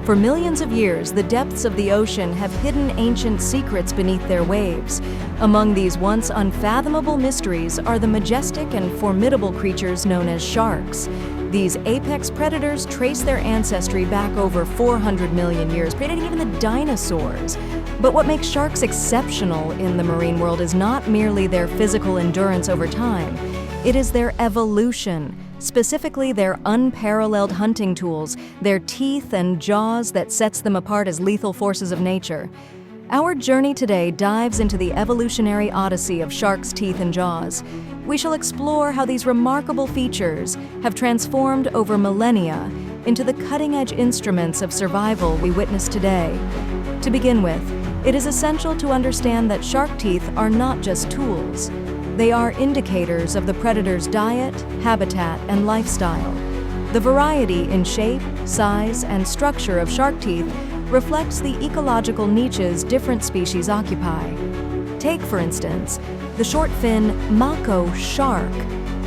For millions of years, the depths of the ocean have hidden ancient secrets beneath their waves. Among these once unfathomable mysteries are the majestic and formidable creatures known as sharks. These apex predators trace their ancestry back over 400 million years, predating even the dinosaurs. But what makes sharks exceptional in the marine world is not merely their physical endurance over time. It is their evolution, specifically their unparalleled hunting tools, their teeth and jaws that sets them apart as lethal forces of nature. Our journey today dives into the evolutionary odyssey of sharks' teeth and jaws. We shall explore how these remarkable features have transformed over millennia into the cutting-edge instruments of survival we witness today. To begin with, it is essential to understand that shark teeth are not just tools. They are indicators of the predator's diet, habitat, and lifestyle. The variety in shape, size, and structure of shark teeth reflects the ecological niches different species occupy. Take, for instance, the shortfin mako shark,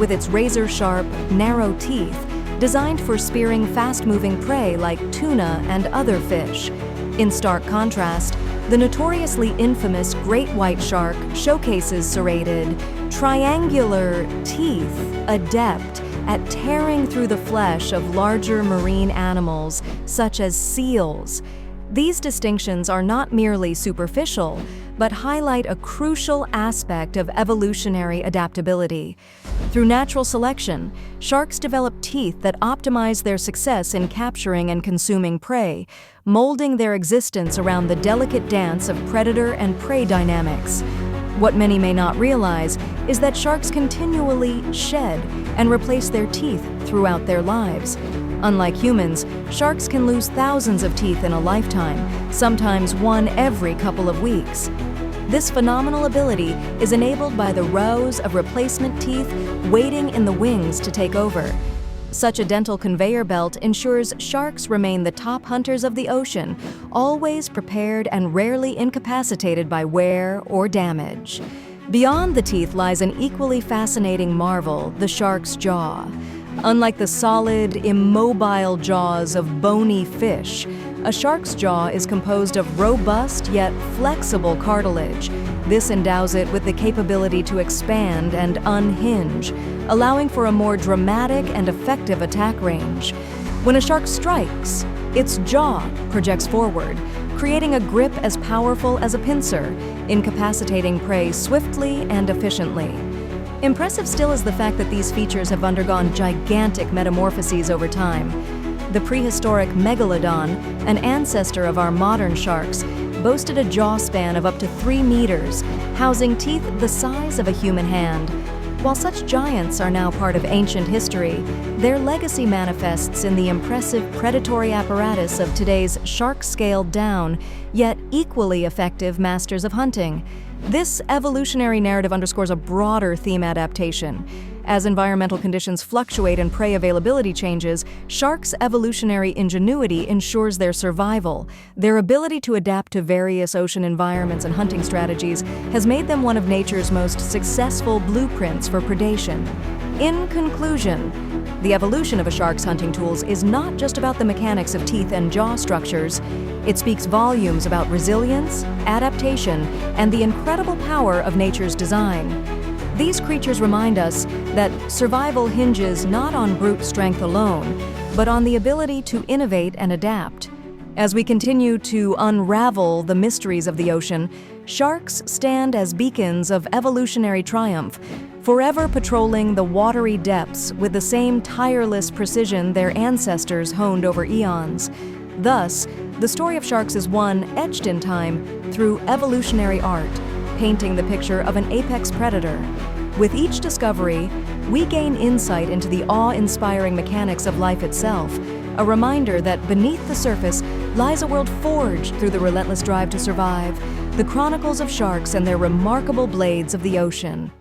with its razor-sharp, narrow teeth, designed for spearing fast-moving prey like tuna and other fish. In stark contrast, the notoriously infamous great white shark showcases serrated, triangular teeth, adept at tearing through the flesh of larger marine animals, such as seals. These distinctions are not merely superficial, but highlight a crucial aspect of evolutionary adaptability. Through natural selection, sharks develop teeth that optimize their success in capturing and consuming prey, molding their existence around the delicate dance of predator and prey dynamics. What many may not realize is that sharks continually shed and replace their teeth throughout their lives. Unlike humans, sharks can lose thousands of teeth in a lifetime, sometimes one every couple of weeks. This phenomenal ability is enabled by the rows of replacement teeth waiting in the wings to take over. Such a dental conveyor belt ensures sharks remain the top hunters of the ocean, always prepared and rarely incapacitated by wear or damage. Beyond the teeth lies an equally fascinating marvel, the shark's jaw. Unlike the solid, immobile jaws of bony fish, a shark's jaw is composed of robust yet flexible cartilage. This endows it with the capability to expand and unhinge, allowing for a more dramatic and effective attack range. When a shark strikes, its jaw projects forward, creating a grip as powerful as a pincer, incapacitating prey swiftly and efficiently. Impressive still is the fact that these features have undergone gigantic metamorphoses over time. The prehistoric megalodon, an ancestor of our modern sharks, boasted a jaw span of up to 3 meters, housing teeth the size of a human hand. While such giants are now part of ancient history, their legacy manifests in the impressive predatory apparatus of today's shark-scaled-down, yet equally effective masters of hunting. This evolutionary narrative underscores a broader theme adaptation. As environmental conditions fluctuate and prey availability changes, sharks' evolutionary ingenuity ensures their survival. Their ability to adapt to various ocean environments and hunting strategies has made them one of nature's most successful blueprints for predation. In conclusion, the evolution of a shark's hunting tools is not just about the mechanics of teeth and jaw structures. It speaks volumes about resilience, adaptation, and the incredible power of nature's design. These creatures remind us that survival hinges not on brute strength alone, but on the ability to innovate and adapt. As we continue to unravel the mysteries of the ocean, sharks stand as beacons of evolutionary triumph, forever patrolling the watery depths with the same tireless precision their ancestors honed over eons. Thus, the story of sharks is one etched in time through evolutionary art, painting the picture of an apex predator. With each discovery, we gain insight into the awe-inspiring mechanics of life itself, a reminder that beneath the surface lies a world forged through the relentless drive to survive, the chronicles of sharks and their remarkable blades of the ocean.